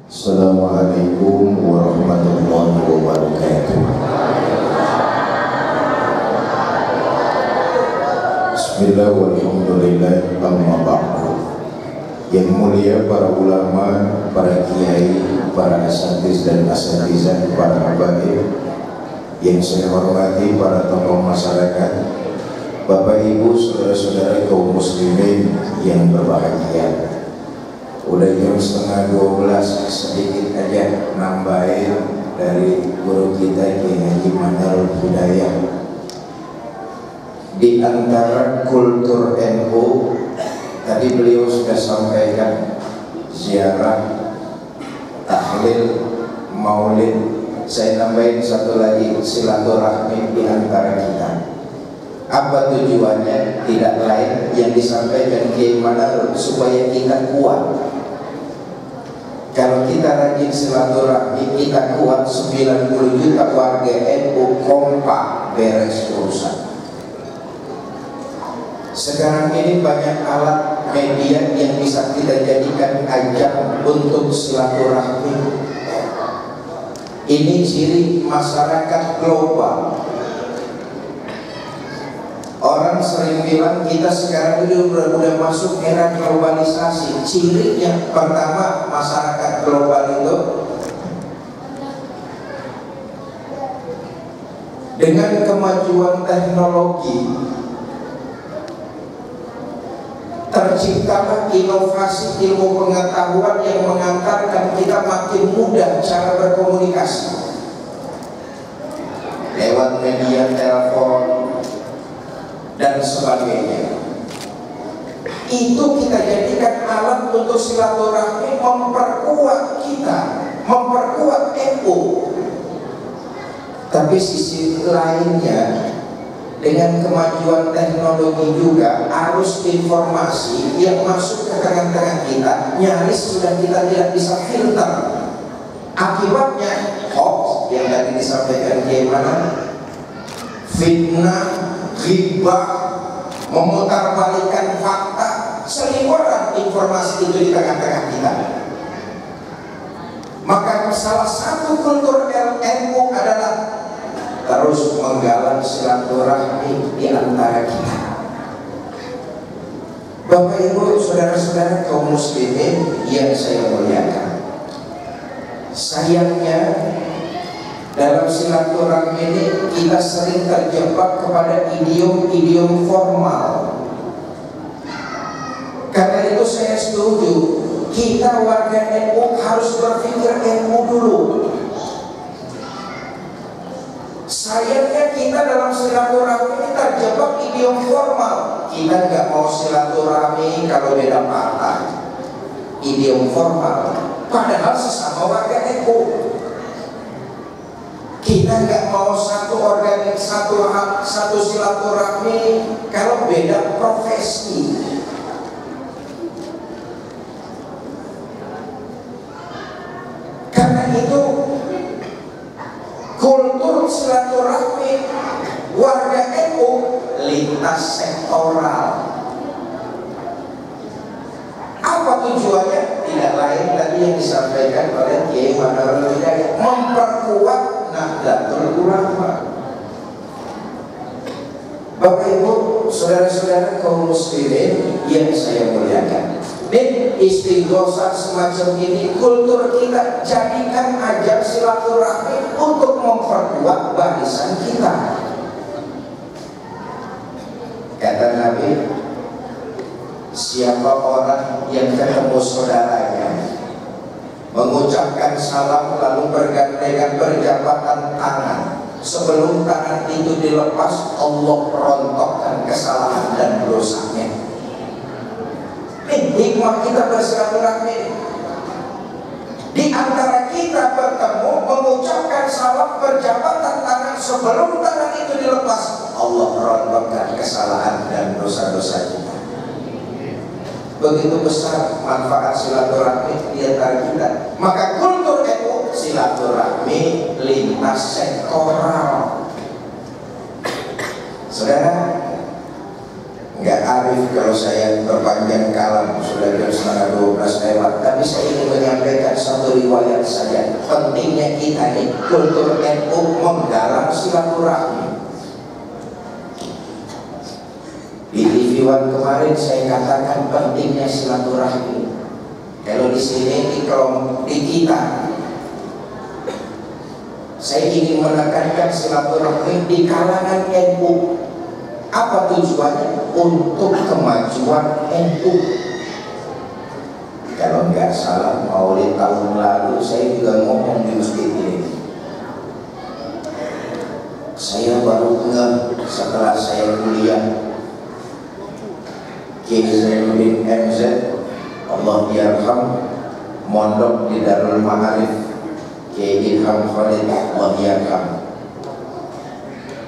Assalamualaikum warahmatullahi wabarakatuh. Bismillah walhamdulillah amma ba'du. Yang mulia para ulama, para kiai, para asatiz dan asatizah, para habaib yang saya hormati, para tokoh masyarakat, Bapak Ibu, saudara-saudara kaum muslimin yang berbahagia. Udah jam 11:30, sedikit aja nambahin dari guru kita Kiai Haji Manal Hidayah. Di antara kultur NU, tadi beliau sudah sampaikan ziarah, tahlil, maulid. Saya nambahin satu lagi, silaturahmi di antara kita. Apa tujuannya? Tidak lain yang disampaikan Kiai Manal, supaya kita kuat. Kalau kita rajin silaturahmi, kita kuat. 90 juta warga NU kompak, beres urusan. Sekarang ini banyak alat media yang bisa kita jadikan ajang untuk silaturahmi. Ini ciri masyarakat global. Orang sering bilang kita sekarang ini udah masuk era globalisasi. Ciri yang pertama masyarakat global itu dengan kemajuan teknologi terciptalah inovasi ilmu pengetahuan yang mengantarkan kita makin mudah cara berkomunikasi lewat media telepon dan sebagainya. Itu kita jadikan alat untuk silaturahmi, memperkuat kita, memperkuat NU. Tapi sisi lainnya, dengan kemajuan teknologi juga, arus informasi yang masuk ke tengah-tengah kita nyaris sudah kita tidak bisa filter. Akibatnya hoax yang tadi disampaikan Kiai Manal, fitnah, ghibah, memutarbalikkan fakta, seliweran informasi itu di tengah-tengah kita. Maka salah satu kultur NU adalah terus menggalang silaturahmi di antara kita. Bapak Ibu, saudara-saudara kaum muslimin yang saya muliakan, sayangnya dalam silaturahmi ini kita sering terjebak kepada idiom-idiom formal. Karena itu saya setuju, kita warga NU harus berpikir NU dulu. Sayangnya kita dalam silaturahmi ini terjebak idiom formal. Kita nggak mau silaturahmi kalau beda partai. Idiom formal. Padahal sesama warga NU. Kita nggak mau satu satu silaturahmi kalau beda profesi. Karena itu kultur silaturahmi warga NU lintas sektoral. Apa tujuannya? Tidak lain tadi yang disampaikan oleh Kiai Manal Hidayah, memperkuat Nahdlatul Ulama. Bapak Ibu, saudara-saudara kaum muslimin yang saya muliakan, dan istighosah semacam ini kultur kita jadikan ajang silaturahmi untuk memperkuat barisan kita. Kata Nabi, siapa orang yang ketemu saudaranya mengucapkan salam lalu bergandengan berjabatan tangan, sebelum tangan itu dilepas Allah rontokkan kesalahan dan dosanya. Ini hikmah kita bersilaturahmi. Di antara kita bertemu mengucapkan salam berjabatan tangan, sebelum tangan itu dilepas Allah rontokkan kesalahan dan dosa-dosa kita. Begitu besar manfaat silaturahmi di antara kita. Maka kultur NU silaturahmi lintas sektoral. Saudara, nggak arif kalau saya berpanjang kalam, sudah jam setengah 12 lewat, tapi saya ingin menyampaikan satu riwayat saja. Pentingnya kita nih, kultur NU menggalang silaturahmi. Di TV One kemarin saya katakan pentingnya silaturahmi. Kalau di sini di kita, saya ingin menekankan silaturahmi di kalangan NU. Apa tujuannya? Untuk kemajuan NU. Kalau nggak salah, Maulid tahun lalu saya juga ngomong di masjid ini. Saya baru ngeh setelah saya kuliah, Kiai Zainuddin MZ, Allah yarham, mondok di Darul Ma'arif. Kiai Ilham Khalid, Allah yarham.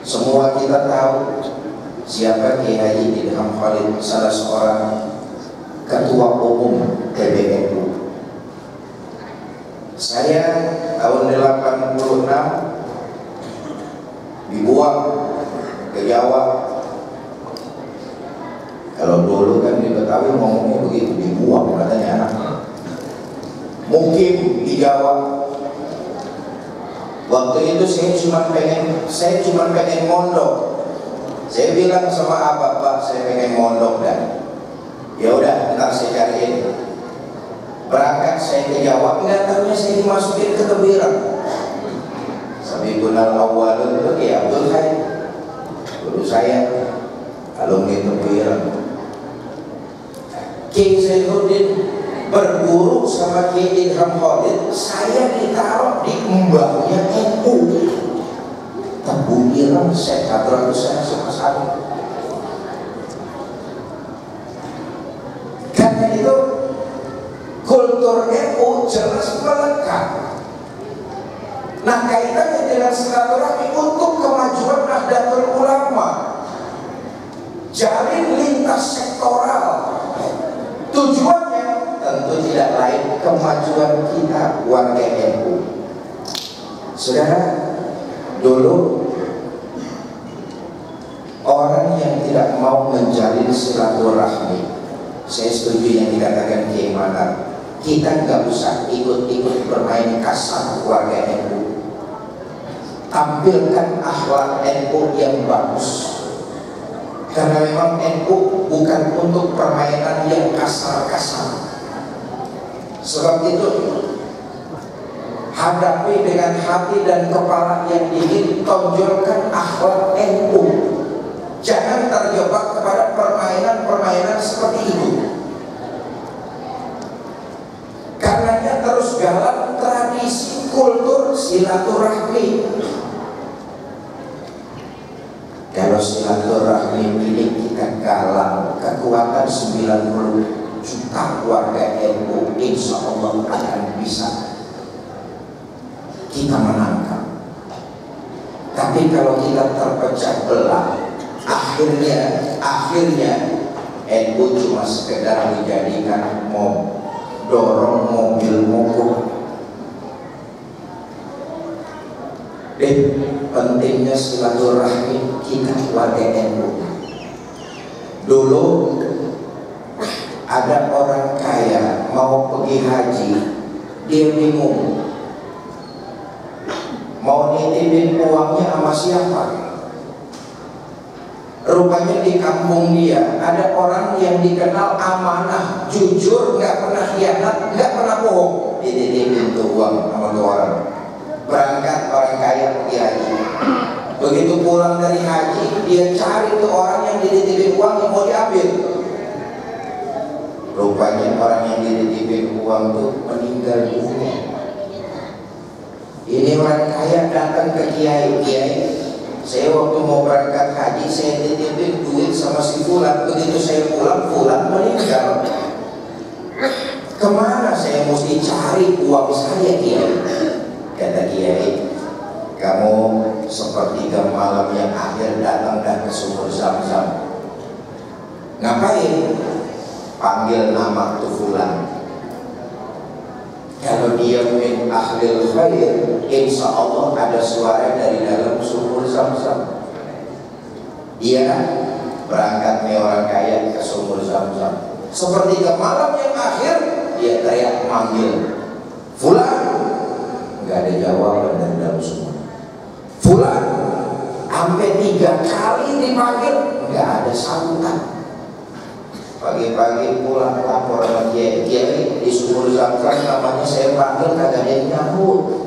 Semua kita tahu siapa Kiai Haji Ilham Khalid, salah seorang ketua umum PBNU. Saya tahun 86 dibuang ke Jawa. Kalau dulu kan di Betawi ngomongnya begitu, dibuang katanya anak. Mungkin di Jawa. Waktu itu saya cuma pengen mondok. Saya bilang sama abah, Pak, saya pengen mondok dan ya udah, ntar saya cariin. Berangkat saya ke Jawa, nggak tahunya saya dimasukin ke Tebiran. Sabibun al-awwalun itu Kiai Abdul Khair, guru saya, alumni Tebiran. Kiai Zainuddin berguru sama Kiai Ilham Khalid, saya ditaruh di mbahnya NU. Tebu Ireng, Syekh Hadratus saya sama. Karena itu kultur NU jelas melekat. Nah, kaitannya dengan silaturahmi untuk kemajuan Nahdlatul Ulama, jalin lintas sektoral. Tujuannya tentu tidak lain kemajuan kita warga NU. Saudara, dulu orang yang tidak mau menjalin silaturahmi, saya setuju yang dikatakan Kiai Manar, kita nggak usah ikut-ikut bermain kasar warga NU. Tampilkan akhlak NU yang bagus. Karena memang NU bukan untuk permainan yang kasar-kasar. Sebab itu hadapi dengan hati dan kepala yang dingin, tonjolkan akhlak NU. Jangan terjebak kepada permainan-permainan seperti itu. Karenanya terus galang tradisi kultur silaturahmi. Kalau silaturahmi ini kita galang kekuatan 90 juta warga NU, insya Allah akan bisa kita menangkap. Tapi kalau kita terpecah belah, akhirnya NU cuma sekedar dijadikan dorong mobil mogok. Pentingnya silaturahmi kita warga NU. Dulu ada orang kaya mau pergi haji, dia bingung mau nitipin uangnya sama siapa. Rupanya di kampung dia ada orang yang dikenal amanah, jujur, nggak pernah khianat, nggak pernah bohong. Dititipin tuh uang sama tuh orang. Berangkat orang kaya pergi haji. Begitu pulang dari haji, dia cari tuh orang yang dititipin uang yang mau diambil. Rupanya orang yang dititipin uang tuh meninggal dunia. Ini orang kaya datang ke kiai, saya waktu mau berangkat haji, saya titipin duit sama si fulan. Begitu saya pulang, fulan meninggal. Kemana saya mesti cari uang saya, kiai? Kata kiai, kamu sepertiga malam yang akhir datang dan ke sumur Zam-Zam. Ngapain? Panggil nama tu fulan. Kalau dia min ahlil khair, insya Allah ada suara dari dalam sumur Zam-Zam. Dia Berangkat nih orang kaya ke sumur Zam-Zam. Seperti ke malam yang akhir, dia teriak manggil, "Fulan!" Nggak ada jawaban dari dalam sumur. "Fulan!" Sampai 3 kali dipanggil, nggak ada sambutan. Pagi-pagi pulang lapor sama kiai, "Kiai, di sumur Zam-Zam namanya saya panggil kagak ada yang nyambut."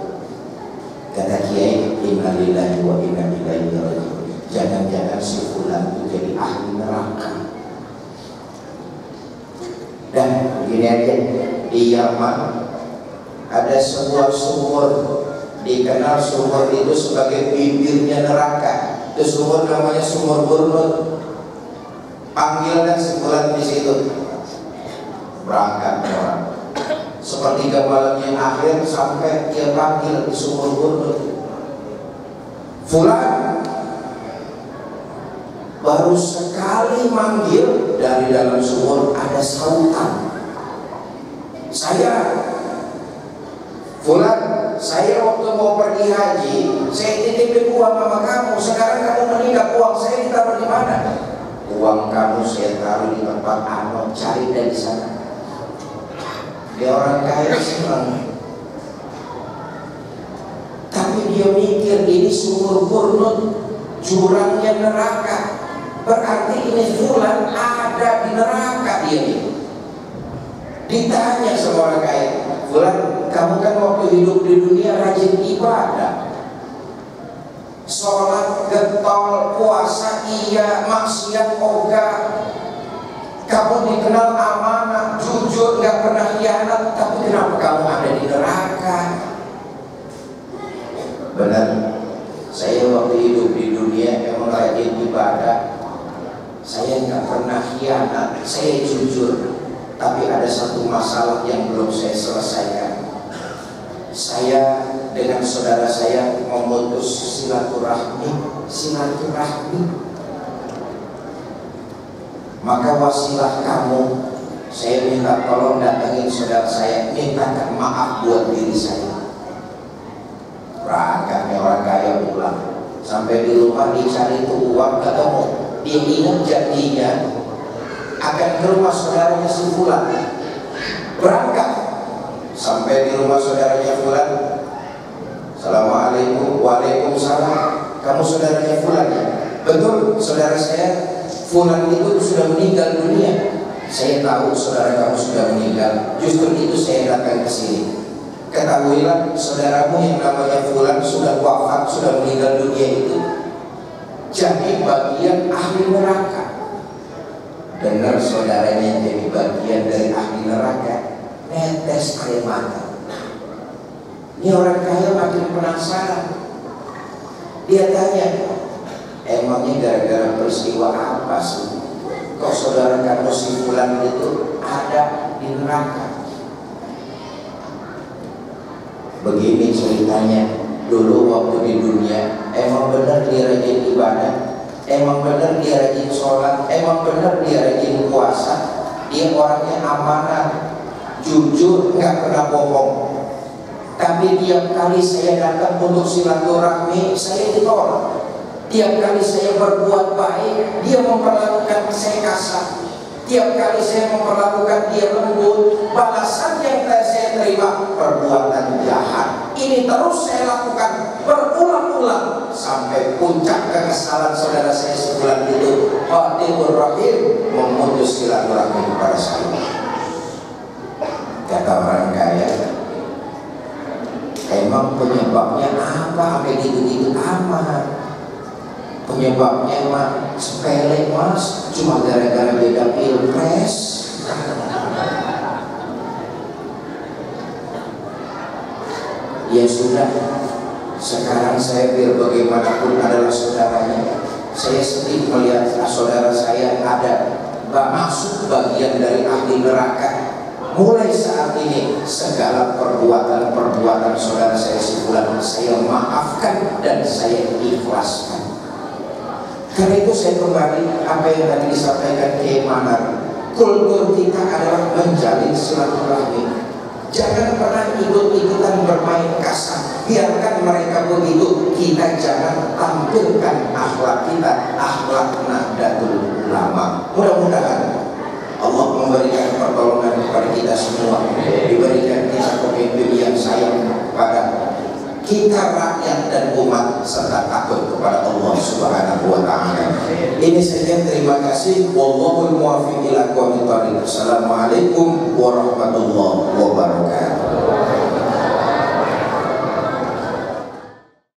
Kata kiai, "Inna lillahi wa inna ilaihi raji'un." Jangan-jangan si fulan itu jadi ahli neraka. Dan begini aja, di Yaman ada sebuah sumur, dikenal sumur itu sebagai bibirnya neraka. Itu sumur namanya Sumur Burnut. Panggilkan si fulan di situ, berangkat orang. Sepertiga malam yang akhir sampai dia panggil di Sumur Burnut, "Fulan!" Baru sekali manggil, dari dalam sumur ada sautan, "Saya Fulan, saya waktu mau pergi haji, saya titipin uang sama kamu. Sekarang kamu meninggal, uang saya ditaruh di mana?" "Uang kamu saya taruh di tempat Ano, cari dari sana." Dia orang kaya senang, tapi dia mikir ini Sumur Burnut, jurangnya neraka. Berarti ini fulan ada di neraka dia ini. Ditanya sama orang kaya, "Fulan, kamu kan waktu hidup di dunia rajin ibadah, sholat getol, puasa iya, maksiat ogah. Kamu dikenal amanah, jujur, gak pernah khianat, tapi kenapa kamu ada di neraka?" "Benar, saya waktu hidup di dunia emang rajin ibadah, saya nggak pernah khianat, saya jujur. Tapi ada satu masalah yang belum saya selesaikan. Saya dengan saudara saya memutus silaturahmi. Maka wasilah kamu, saya minta tolong datangin saudara saya, mintakan maaf buat diri saya." Berangkatnya orang kaya pulang. Sampai di rumah dicari itu uang ketemu. Dia ingat janjinya akan ke rumah saudaranya si fulan. Berangkat sampai di rumah saudaranya fulan. "Assalamualaikum." "Waalaikumsalam. Kamu saudaranya fulan ya?" "Betul, saudara saya fulan itu sudah meninggal dunia." "Saya tahu saudara kamu sudah meninggal, justru itu saya datang ke sini. Ketahuilah saudaramu yang namanya fulan sudah wafat, sudah meninggal dunia itu jadi bagian ahli neraka." Dengar saudaranya jadi bagian dari ahli neraka, netes air mata. Ini orang kaya makin penasaran. Dia tanya, "Emangnya gara-gara peristiwa apa sih kok saudara kamu si fulan itu ada di neraka?" Begini ceritanya. Dulu waktu di dunia emang benar dia rajin ibadah, emang benar dia rajin sholat, emang benar dia rajin puasa. Dia orangnya amanah, jujur, nggak pernah bohong. Tapi tiap kali saya datang untuk silaturahmi, saya ditolak. Tiap kali saya berbuat baik, dia memperlakukan saya kasar. Tiap kali saya memperlakukan dia lembut, balasan yang saya terima perbuatan jahat. Ini terus saya lakukan berulang-ulang sampai puncak kekesalan saudara saya sebulan itu, Fatimur Rahim, memutus silaturahmi kepada saya. Kata orang kaya, "Emang penyebabnya apa? Sampai gitu-gitu amat." "Penyebabnya mah sepele mas, cuma gara-gara beda pilpres." Ya sudah, sekarang saya biar bagaimanapun adalah saudaranya. Saya sedih melihat saudara saya ada masuk bagian dari ahli neraka. Mulai saat ini segala perbuatan saudara saya si fulan saya maafkan dan saya ikhlaskan. Karena itu saya kembali apa yang tadi disampaikan Kiai Manar. Kultur kita adalah menjalin silaturahmi. Jangan pernah ikut-ikutan bermain kasar. biarkan mereka begitu, kita jangan tampilkan akhlak kita, akhlak Nahdlatul Ulama. Mudah-mudahan Allah memberikan pertolongan kepada kita semua, diberikan kita pemimpin yang sayang pada kita rakyat dan umat, serta takut kepada Allah Subhanahu wa ta'ala. Ini saja, terima kasih. Wallahul muwaffiq ila aqwamit thoriq. Assalamualaikum warahmatullahi wabarakatuh.